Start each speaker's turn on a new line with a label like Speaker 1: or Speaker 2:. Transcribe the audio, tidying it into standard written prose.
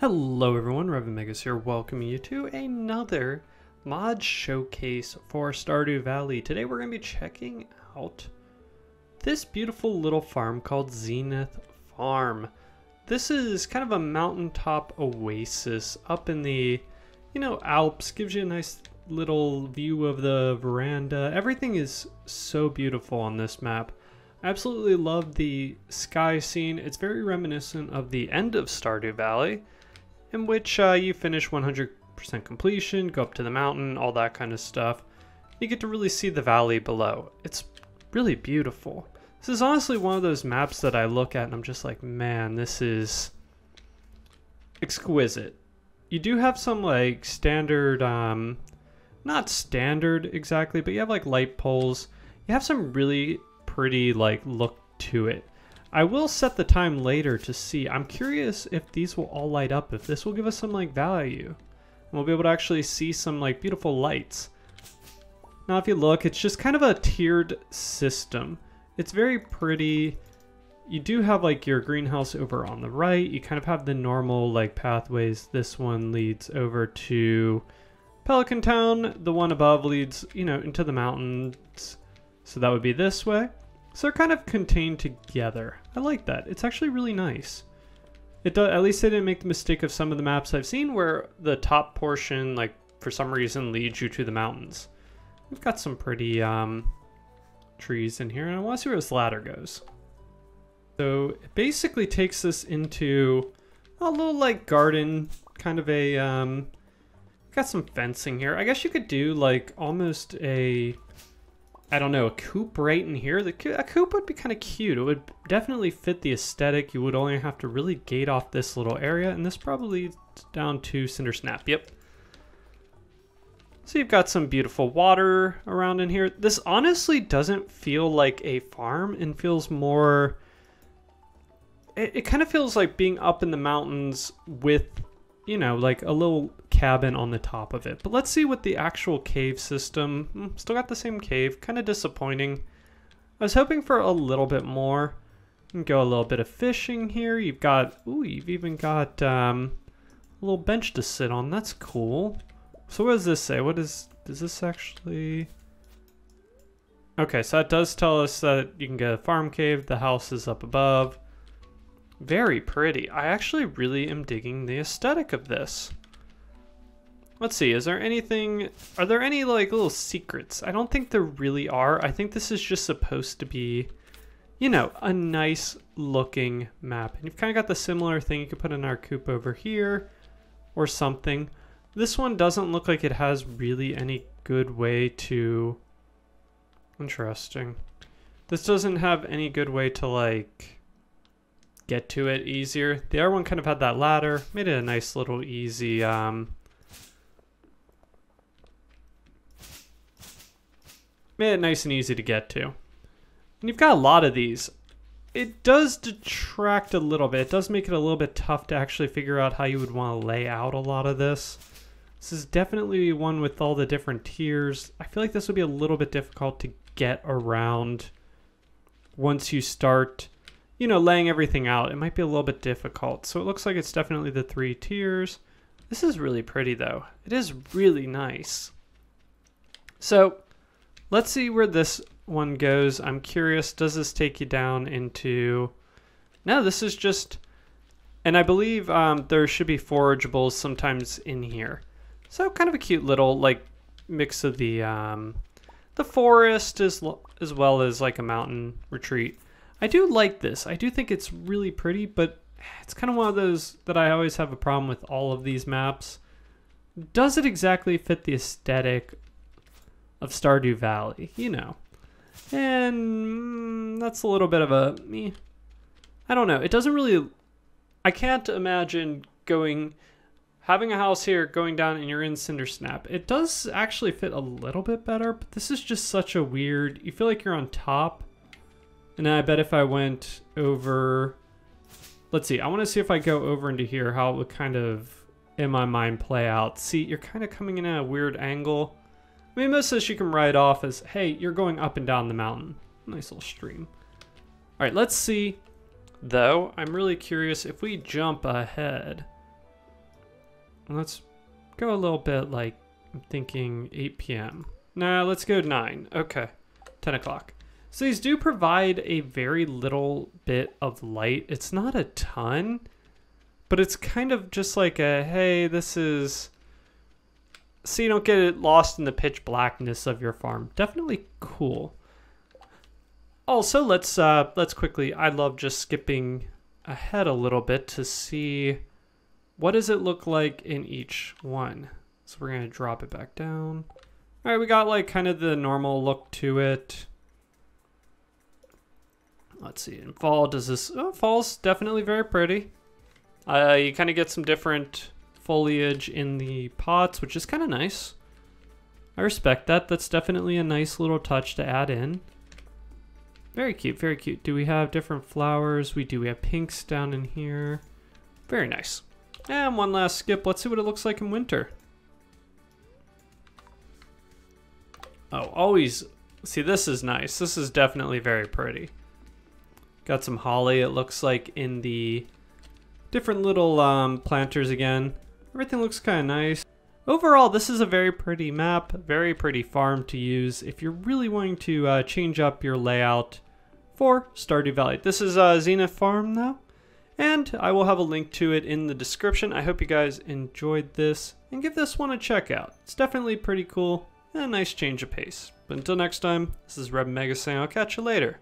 Speaker 1: Hello everyone, Megas here, welcoming you to another mod showcase for Stardew Valley. Today we're going to be checking out this beautiful little farm called Zenith Farm. This is kind of a mountaintop oasis up in the, Alps. Gives you a nice little view of the veranda. Everything is so beautiful on this map. I absolutely love the sky scene. It's very reminiscent of the end of Stardew Valley, in which you finish 100% completion, go up to the mountain, all that kind of stuff. You get to really see the valley below. It's really beautiful. This is honestly one of those maps that I look at and I'm just like, man, this is exquisite. You do have some like standard, not standard exactly, but you have like light poles. You have some really pretty like look to it. I will set the time later to see. I'm curious if these will all light up, if this will give us some like value. And we'll be able to actually see some like beautiful lights. Now if you look, it's just kind of a tiered system. It's very pretty. You do have like your greenhouse over on the right. You kind of have the normal like pathways. This one leads over to Pelican Town. The one above leads, into the mountains. So that would be this way. So they're kind of contained together. I like that. It's actually really nice. It does, at least they didn't make the mistake of some of the maps I've seen where the top portion, like for some reason, leads you to the mountains. We've got some pretty trees in here, and I want to see where this ladder goes. So it basically takes us into a little like garden, kind of a got some fencing here. I guess you could do like almost a, I don't know, a coop right in here. A coop would be kind of cute. It would definitely fit the aesthetic. You would only have to really gate off this little area, and this probably leads down to Cinder Snap. Yep. So you've got some beautiful water around in here. This honestly doesn't feel like a farm and feels more, it kind of feels like being up in the mountains with, like a little cabin on the top of it. But let's see what the actual cave system, still got the same cave, kind of disappointing. I was hoping for a little bit more. You can go a little bit of fishing here. You've got, you've even got a little bench to sit on. That's cool. So what does this say? Does this actually? Okay, so that does tell us that you can get a farm cave. The house is up above. Very pretty. I actually really am digging the aesthetic of this. Let's see, are there any like little secrets? I don't think there really are. I think this is just supposed to be, a nice looking map. And you've kind of got the similar thing. You could put an coop over here or something. This one doesn't look like it has really any good way to, interesting. This doesn't have any good way to like get to it easier. The other one kind of had that ladder, made it a nice little easy, made it nice and easy to get to. And you've got a lot of these. It does detract a little bit. It does make it a little bit tough to actually figure out how you would want to lay out a lot of this. This is definitely one with all the different tiers. I feel like this would be a little bit difficult to get around once you start, laying everything out. It might be a little bit difficult. So it looks like it's definitely the 3 tiers. This is really pretty though. It is really nice. So let's see where this one goes. I'm curious, does this take you down into... No, this is just... And I believe there should be forageables sometimes in here. So kind of a cute little like mix of the forest as well as like a mountain retreat. I do like this. I do think it's really pretty, but it's kind of one of those that I always have a problem with all of these maps. Does it exactly fit the aesthetic of Stardew Valley, And that's a little bit of a me. I don't know. It doesn't really, I can't imagine having a house here, going down and you're in Cinder Snap. It does actually fit a little bit better, but this is just such a weird, you feel like you're on top. And I bet if I went over, let's see, I want to see if I go over into here, how it would kind of, in my mind, play out. See, you're kind of coming in at a weird angle. I mean, most of this you can write off as, hey, you're going up and down the mountain. Nice little stream. All right, let's see, though. I'm really curious if we jump ahead. Let's go a little bit like, I'm thinking 8 p.m. Nah, let's go 9. Okay, 10 o'clock. So these do provide a very little bit of light. It's not a ton, but it's kind of just like a, hey, this is, so you don't get it lost in the pitch blackness of your farm. Definitely cool. Also, let's quickly, I love just skipping ahead a little bit to see what does it look like in each one. So we're gonna drop it back down. All right, we got like kind of the normal look to it. Let's see, in fall, does this, oh, fall's definitely very pretty. You kind of get some different foliage in the pots, which is kind of nice. I respect that. That's definitely a nice little touch to add in. Very cute, very cute. Do we have different flowers? We do. We have pinks down in here. Very nice. And one last skip. Let's see what it looks like in winter. Oh, always. See, this is nice. This is definitely very pretty. Got some holly, it looks like, in the different little planters again. Everything looks kind of nice. Overall, this is a very pretty map, very pretty farm to use if you're really wanting to change up your layout for Stardew Valley. This is Zenith Farm though, and I will have a link to it in the description. I hope you guys enjoyed this and give this one a check out. It's definitely pretty cool and a nice change of pace. But until next time, this is Red Mega saying I'll catch you later.